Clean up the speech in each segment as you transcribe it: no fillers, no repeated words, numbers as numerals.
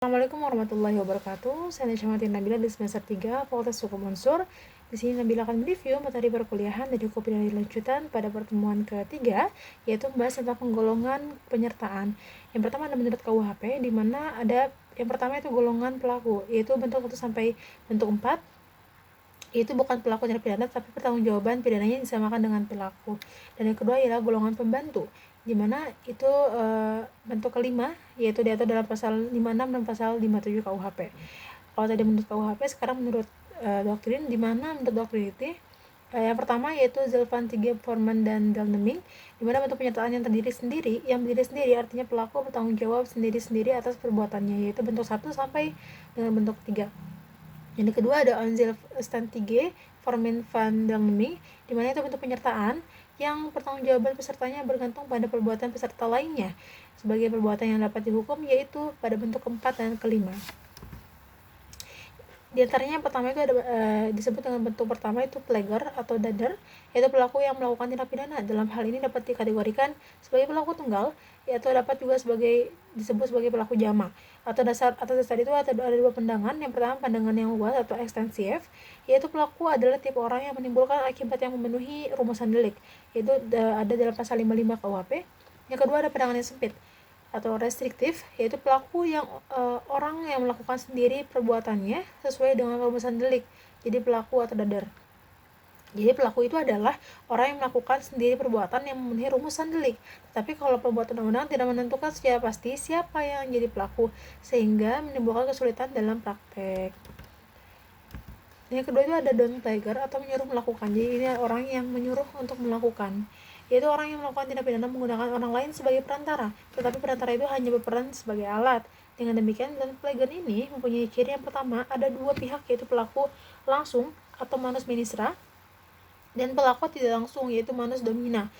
Assalamualaikum warahmatullahi wabarakatuh. Saya Najamatin Nabila di semester 3 Fakultas Hukum Unsur. Di sini Nabila akan mereview materi perkuliahan dari Kopi dari lanjutan pada pertemuan ketiga, yaitu membahas tentang penggolongan penyertaan. Yang pertama ada menurut KUHP, di mana ada yang pertama itu golongan pelaku, yaitu bentuk 1 sampai bentuk 4. Itu bukan pelaku tindak pidana, tapi pertanggungjawaban pidananya disamakan dengan pelaku. Dan yang kedua ialah golongan pembantu, di mana itu bentuk kelima, yaitu diatur dalam pasal 56 dan pasal 57 KUHP. Kalau tadi menurut KUHP, sekarang menurut doktrin, di mana menurut doktrin itu yang pertama yaitu Zelvan-Tige, Forman, dan Delneming, di mana bentuk penyertaan yang berdiri sendiri artinya pelaku bertanggung jawab sendiri-sendiri atas perbuatannya, yaitu bentuk 1 sampai dengan bentuk 3. Yang kedua ada Onzel Stantige, Forman, Van Delneming, di mana itu bentuk penyertaan yang pertanggungjawaban pesertanya bergantung pada perbuatan peserta lainnya sebagai perbuatan yang dapat dihukum, yaitu pada bentuk keempat dan kelima. Di antaranya yang pertama itu ada disebut dengan bentuk pertama itu plager atau dader, yaitu pelaku yang melakukan tindak pidana. Dalam hal ini dapat dikategorikan sebagai pelaku tunggal, yaitu dapat juga disebut sebagai pelaku jamak. Atau atas dasar itu ada dua pandangan. Yang pertama pandangan yang luas atau ekstensif, yaitu pelaku adalah tipe orang yang menimbulkan akibat yang memenuhi rumusan delik, yaitu ada dalam pasal 55 KUHP. Yang kedua ada pandangan yang sempit atau restriktif, yaitu pelaku yang orang yang melakukan sendiri perbuatannya sesuai dengan rumusan delik, jadi pelaku atau dader. Jadi pelaku itu adalah orang yang melakukan sendiri perbuatan yang memenuhi rumusan delik. Tapi kalau pembuat undang-undang tidak menentukan secara pasti siapa yang jadi pelaku, sehingga menimbulkan kesulitan dalam praktek. Yang kedua itu ada downplager atau menyuruh melakukan. Jadi ini orang yang menyuruh untuk melakukan, yaitu orang yang melakukan tindak pidana menggunakan orang lain sebagai perantara, tetapi perantara itu hanya berperan sebagai alat. Dengan demikian, downplager ini mempunyai ciri yang pertama, ada dua pihak, yaitu pelaku langsung atau manus ministra, dan pelaku tidak langsung, yaitu manus domina.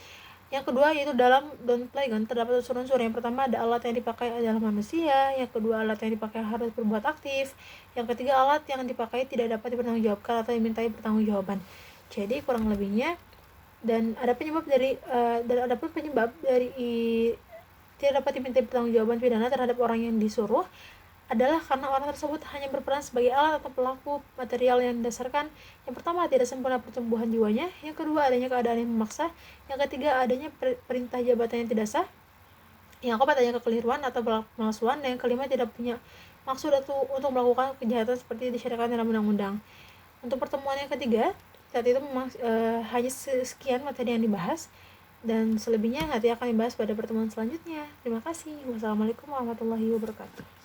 Yang kedua yaitu dalam downplager terdapat unsur-unsur. Yang pertama ada alat yang dipakai adalah manusia, yang kedua alat yang dipakai harus berbuat aktif, yang ketiga alat yang dipakai tidak dapat dipertanggungjawabkan atau dimintai pertanggungjawaban. Jadi kurang lebihnya, dan ada penyebab dari dan ada pun penyebab dari tidak dapat dimintai pertanggungjawaban pidana terhadap orang yang disuruh adalah karena orang tersebut hanya berperan sebagai alat atau pelaku material yang didasarkan. Yang pertama, tidak sempurna pertumbuhan jiwanya. Yang kedua, adanya keadaan yang memaksa. Yang ketiga, adanya perintah jabatan yang tidak sah. Yang keempat, adanya kekeliruan atau pemalsuan. Dan yang kelima, tidak punya maksud untuk melakukan kejahatan seperti disyaratkan dalam undang-undang. Untuk pertemuan yang ketiga, saat itu hanya sekian materi yang dibahas, dan selebihnya nanti akan dibahas pada pertemuan selanjutnya. Terima kasih. Wassalamualaikum warahmatullahi wabarakatuh.